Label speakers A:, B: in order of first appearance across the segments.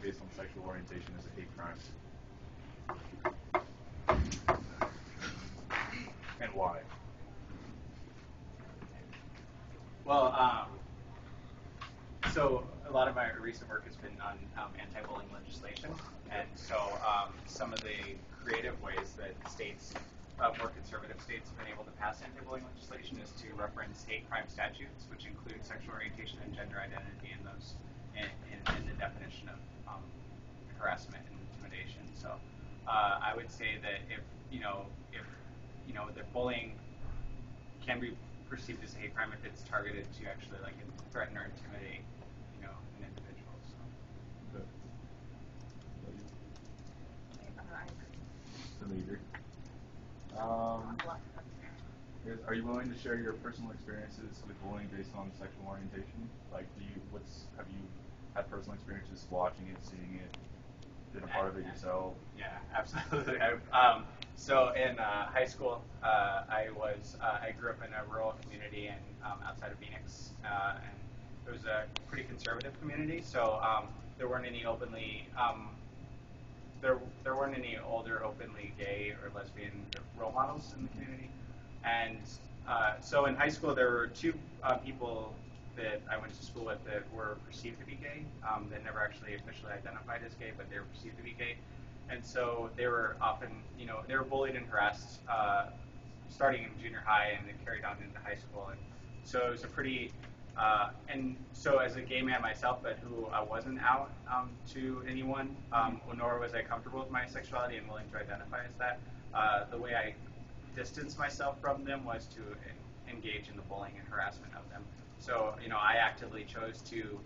A: based on sexual orientation is a hate crime? And why?
B: Well, so a lot of my recent work has been on anti-bullying legislation, and so some of the creative ways that states, more conservative states, have been able to pass anti-bullying legislation is to reference hate crime statutes, which include sexual orientation and gender identity in those in the definition of harassment and intimidation. So I would say that if the bullying can be perceived as a hate crime if it's targeted to actually like threaten or intimidate, an individual. So.
A: Okay. Are you willing to share your personal experiences with bullying based on sexual orientation? Like, have you had personal experiences watching it, seeing it, been a part of it yourself?
B: Yeah, absolutely. So in high school, I grew up in a rural community outside of Phoenix, and it was a pretty conservative community. So there weren't any openly there weren't any older openly gay or lesbian role models in the community. And so in high school, there were two people that I went to school with that were perceived to be gay. That never actually officially identified as gay, but they were perceived to be gay. And so they were often, they were bullied and harassed starting in junior high and then carried on into high school. And so it was a pretty, and so as a gay man myself, but who I wasn't out to anyone, nor was I comfortable with my sexuality and willing to identify as that, the way I distanced myself from them was to engage in the bullying and harassment of them. So, I actively chose to,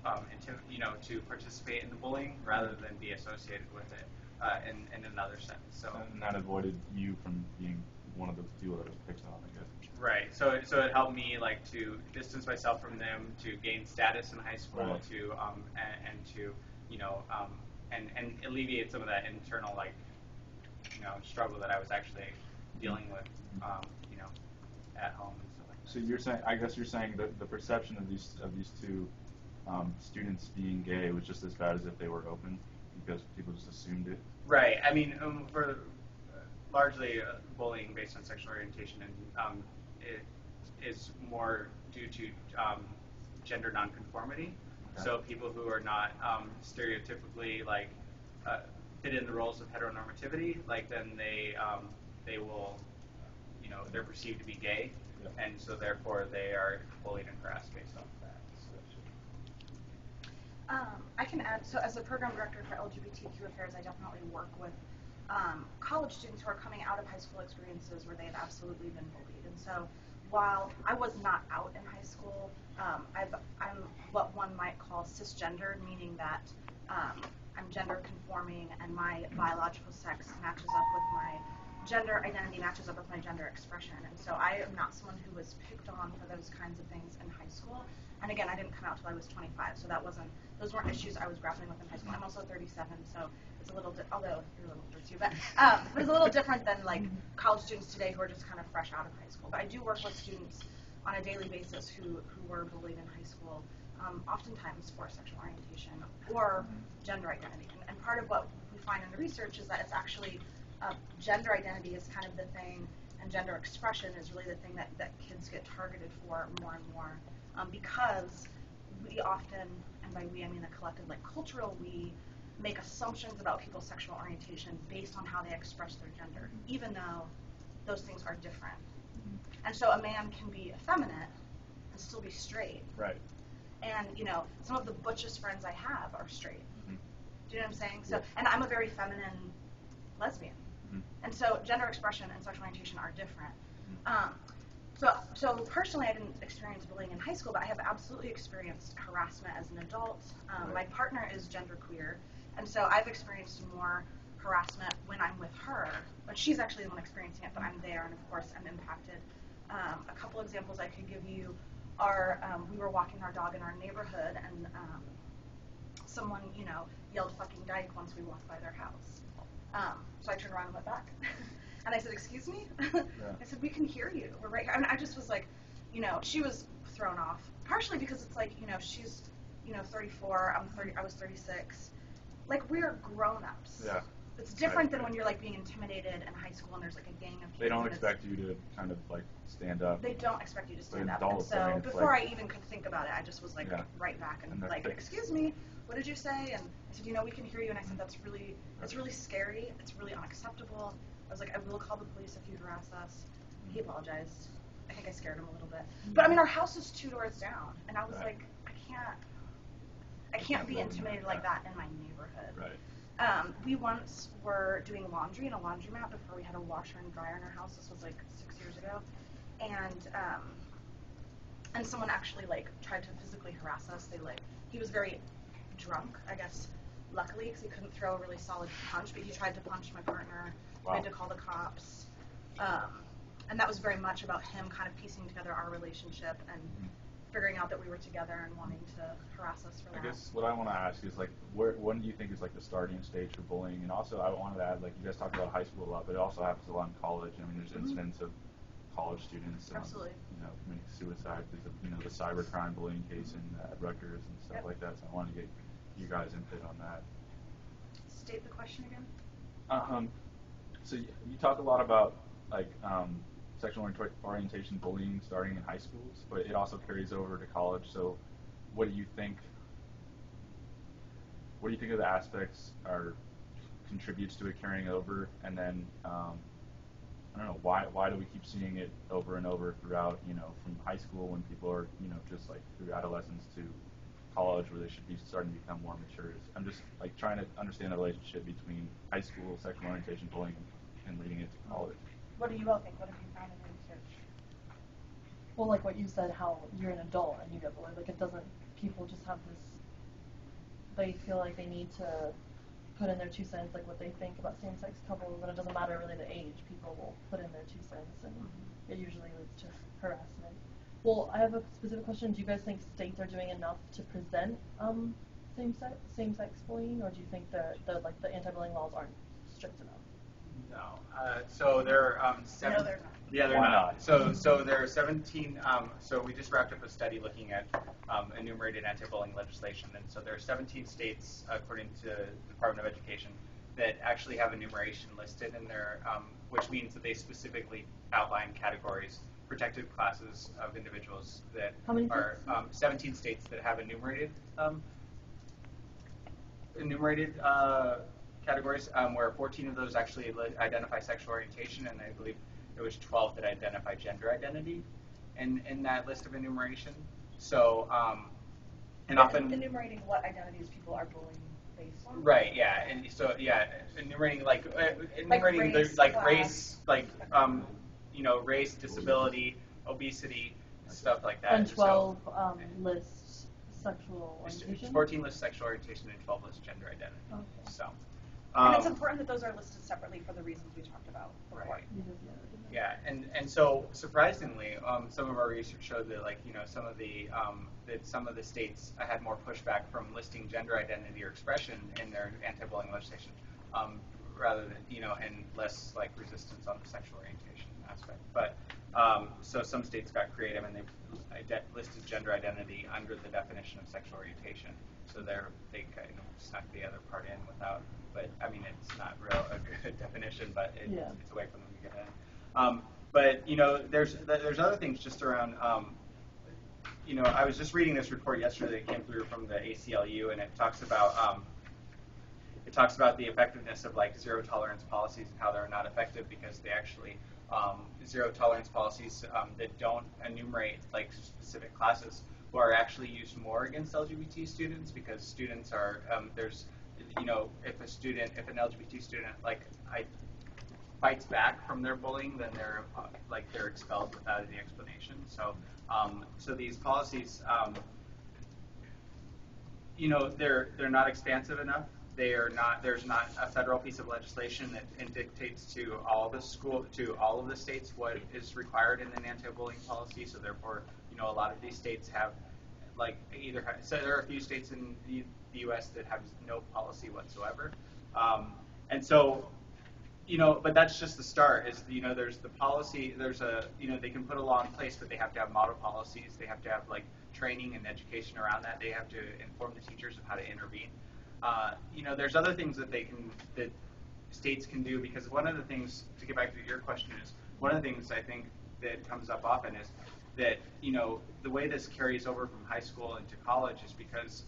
B: to participate in the bullying rather than be associated with it. In another sense. So
A: and that avoided you from being one of the people that was picked on, I guess.
B: Right. So it helped me to distance myself from them, to gain status in high school,
A: right.
B: to and to and alleviate some of that internal struggle that I was actually dealing with at home and stuff like that.
A: So you're saying that the perception of these two students being gay was just as bad as if they were open, because people just assumed it?
B: Right. I mean, for largely bullying based on sexual orientation, and it is more due to gender nonconformity. Okay. So people who are not stereotypically fit in the roles of heteronormativity, then they will, they're perceived to be gay, yep. And so therefore they are bullied and harassed based off of that.
C: I can add, so as a program director for LGBTQ affairs, I definitely work with college students who are coming out of high school experiences where they've absolutely been bullied. And so while I was not out in high school, I'm what one might call cisgendered, meaning that I'm gender conforming and my biological sex matches up with my gender identity, matches up with my gender expression. And so I am not someone who was picked on for those kinds of things in high school. And again, I didn't come out till I was 25, so those weren't issues I was grappling with in high school. I'm also 37, so it's a little, although you're a little older too, but it's a little different than college students today who are just kind of fresh out of high school. But I do work with students on a daily basis who were bullied in high school, oftentimes for sexual orientation or gender identity. And part of what we find in the research is that it's actually gender identity is kind of the thing, and gender expression is really the thing that kids get targeted for more and more. Because we often, and by we I mean the collective, cultural we, make assumptions about people's sexual orientation based on how they express their gender, even though those things are different. And so a man can be effeminate and still be straight.
A: Right.
C: And, some of the butchest friends I have are straight.
A: Mm-hmm.
C: Do you know what I'm saying? So,
A: yes.
C: And I'm a very feminine lesbian. Mm-hmm. And so gender expression and sexual orientation are different. Mm-hmm. So personally, I didn't experience bullying in high school, but I have absolutely experienced harassment as an adult.
A: Right.
C: My partner is genderqueer, and so I've experienced more harassment when I'm with her. But she's actually the one experiencing it, but I'm there, and of course I'm impacted. A couple examples I could give you are we were walking our dog in our neighborhood, and someone, yelled "fucking dyke" once we walked by their house. So I turned around and went back. And I said, "Excuse me?" Yeah. I said, "We can hear you. We're right here." I mean, I just was she was thrown off. Partially because it's she's, 34, I'm 30, I was 36. like we're grown-ups.
A: Yeah.
C: It's different than when you're like being intimidated in high school and there's like a gang of kids.
A: They don't
C: and
A: expect you to kind of like stand up.
C: They don't expect you to stand up. And
A: adults, I
C: so
A: mean, it's
C: before
A: like-
C: I even could think about it, I just was like
A: Yeah.
C: right back and
A: they're
C: like,
A: thick.
C: excuse me, what did you say? And I said, we can hear you. And I said, it's really scary. It's really unacceptable. I was like, I will call the police if you harass us. He apologized. I think I scared him a little bit. But I mean, our house is 2 doors down, and I was
A: Right.
C: like, I can't be intimidated like that in my neighborhood.
A: Right.
C: We once were doing laundry in a laundromat before we had a washer and dryer in our house. This was like 6 years ago, and someone actually like tried to physically harass us. He was very drunk, I guess. Luckily, because he couldn't throw a really solid punch, but he tried to punch my partner.
A: Wow.
C: We had to call the cops, and that was very much about him kind of piecing together our relationship and figuring out that we were together and wanting to harass us for that.
A: I guess what I want to ask is like, when do you think is like the starting stage for bullying? And also, I wanted to add, like, you guys talk about high school a lot, but it also happens a lot in college. I mean, there's incidents of college students,
C: Absolutely.
A: committing suicide because of the cybercrime bullying case at Rutgers and stuff like that. So I wanted to get you guys' input on that.
C: State the question again.
A: So you talk a lot about like sexual orientation bullying starting in high schools, but it also carries over to college. So what do you think of the aspects contributes to it carrying over? And then I don't know, why do we keep seeing it over and over throughout, from high school when people are, just like through adolescence to college where they should be starting to become more mature? I'm just like trying to understand the relationship between high school sexual orientation bullying and leading it to college.
C: What do you all think? What have you found in your research?
D: Well, like what you said, how you're an adult and you get bullied. Like, it doesn't, people just have this, they feel like they need to put in their 2 cents, like what they think about same-sex couples, and it doesn't matter really the age. People will put in their 2 cents, and it usually leads to harassment. Well, I have a specific question. Do you guys think states are doing enough to present same-sex bullying, or do you think the anti-bullying laws aren't strict enough?
B: No. So there are seven.
C: No, they're not.
B: Yeah, they're
A: Why
B: not.
A: not?
B: So there are 17. So we just wrapped up a study looking at enumerated anti-bullying legislation, and so there are 17 states, according to the Department of Education, that actually have enumeration listed in their, which means that they specifically outline categories, protected classes of individuals that
D: How many
B: are
D: states?
B: 17 states that have enumerated categories, where 14 of those actually identify sexual orientation, and I believe there was 12 that identify gender identity in that list of enumeration. So, and often
C: Enumerating what identities people are bullying based on.
B: right, yeah, and so enumerating enumerating
C: race,
B: like
C: class.
B: race, race, disability, obesity, stuff like that.
D: And
B: So,
D: 12 lists sexual orientation?
B: 14 lists sexual orientation and 12 lists gender identity.
D: Okay.
B: So,
C: And it's important that those are listed separately for the reasons we talked about before.
B: Right.
D: Because, yeah, I didn't know.
B: Yeah, and so surprisingly, some of our research showed that some of the states had more pushback from listing gender identity or expression in their anti-bullying legislation, rather than and less resistance on the sexual orientation aspect. But so some states got creative and they listed gender identity under the definition of sexual orientation. So they kind of snuck the other part in without. But I mean, it's not a good definition, but it's a way for them to get in. But there's other things just around. I was just reading this report yesterday that came through from the ACLU, and it talks about the effectiveness of zero tolerance policies and how they're not effective because they actually zero tolerance policies that don't enumerate specific classes are actually used more against LGBT students because students are if an LGBT student fights back from their bullying, then they're expelled without any explanation. So these policies, they're not expansive enough. There's not a federal piece of legislation that dictates to all of the states what is required in an anti-bullying policy. So therefore, a lot of these states have so there are a few states in the U.S. that have no policy whatsoever, and so but that's just the start. There's the policy. There's they can put a law in place, but they have to have model policies. They have to have training and education around that. They have to inform the teachers of how to intervene. There's other things that that states can do, because one of the things, to get back to your question, is one of the things I think that comes up often is that the way this carries over from high school into college is because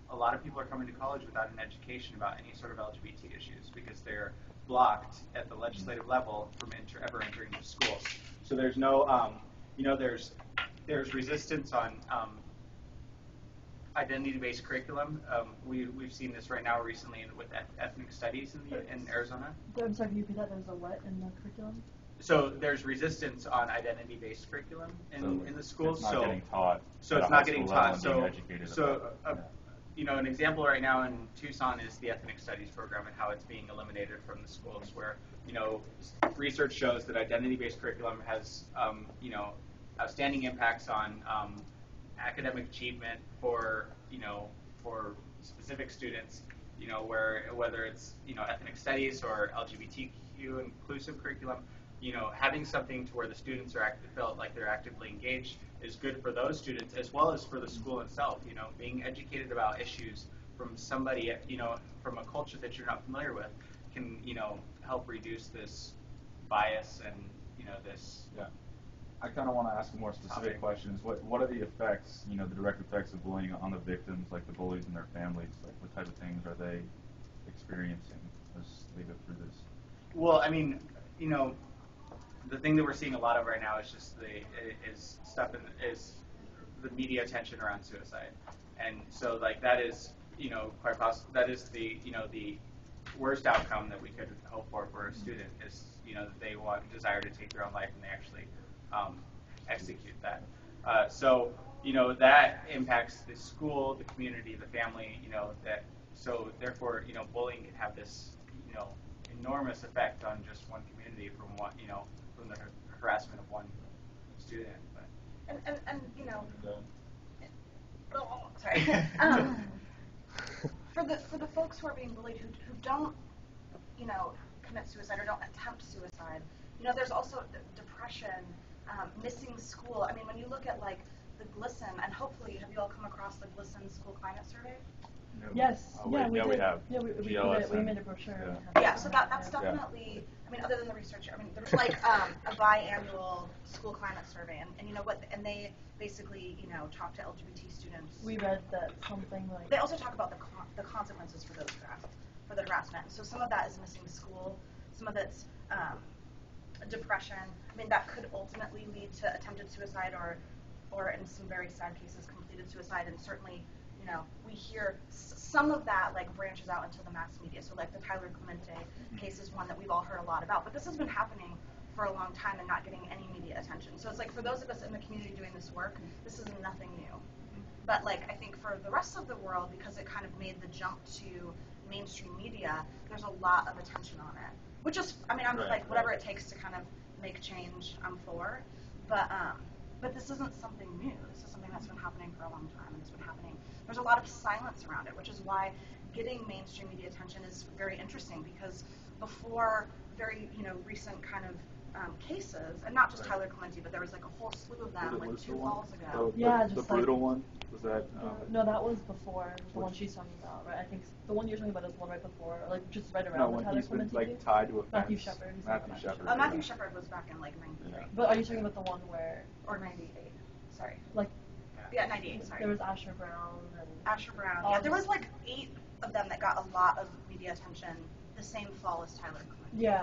B: a lot of people are coming to college without an education about any sort of LGBT issues, because they're blocked at the legislative level from ever entering the schools. So there's no, there's resistance on identity-based curriculum. We've seen this right now recently with ethnic studies in Arizona.
D: I'm sorry, can you repeat that? There's a what in the curriculum?
B: So there's resistance on identity-based curriculum in the schools.
A: It's not getting taught.
B: So it's not getting taught. An example right now in Tucson is the ethnic studies program and how it's being eliminated from the schools, where research shows that identity-based curriculum has outstanding impacts on academic achievement for specific students, whether it's ethnic studies or LGBTQ inclusive curriculum, having something to where the students felt like they're actively engaged is good for those students as well as for the school itself. Being educated about issues from somebody, from a culture that you're not familiar with, can help reduce this bias and this.
A: Yeah. I kind of want to ask more specific questions. What are the effects, the direct effects of bullying on the victims, like the bullies and their families? Like, what type of things are they experiencing as they go through this?
B: Well, the thing that we're seeing a lot of right now is just the media attention around suicide, and so that is quite possible. That is the worst outcome that we could hope for a student is that they desire to take their own life and they actually execute that. That impacts the school, the community, the family. Therefore bullying can have this enormous effect on just one community from the harassment of one student. But.
C: Sorry. For the folks who are being bullied who don't commit suicide or don't attempt suicide, there's also depression, missing school. When you look at the GLSEN, and hopefully have you all come across the GLSEN School Climate Survey?
A: No.
D: Yes.
A: We have.
D: Yeah, we made a brochure.
C: Yeah, so that's definitely, other than the research, there's a biannual school climate survey, and you know what, and they basically, talk to LGBT students.
D: We read that something like.
C: They also talk about the consequences for the harassment. So some of that is missing school, some of it's depression. That could ultimately lead to attempted suicide or in some very sad cases, completed suicide, and certainly, we hear some of that branches out into the mass media. So the Tyler Clemente case is one that we've all heard a lot about. But this has been happening for a long time and not getting any media attention. So it's for those of us in the community doing this work, this is nothing new. But I think for the rest of the world, because it kind of made the jump to mainstream media, there's a lot of attention on it. Which is, I'm whatever it takes to kind of make change, I'm for. But this isn't something new. This is something that's been happening for a long time, and it's been happening. There's a lot of silence around it, which is why getting mainstream media attention is very interesting, because before very recent kind of cases, and not just Tyler Clemente, but there was a whole slew of them 2 falls ago.
A: The brutal one? Was that?
D: No, that was before the one she's talking about, right? I think the one you're talking about is the one right before, just right around the Tyler Clemente case.
A: Tied to a fence.
D: Matthew Shepard.
C: Matthew Shepard was back in 93.
A: Yeah.
D: But are you talking about the one where?
C: Or 98. Sorry. Yeah, 98. Sorry.
D: There was Asher Brown and.
C: Asher Brown. Yeah, there was 8 of them that got a lot of media attention the same fall as Tyler Clemente.
D: Yeah.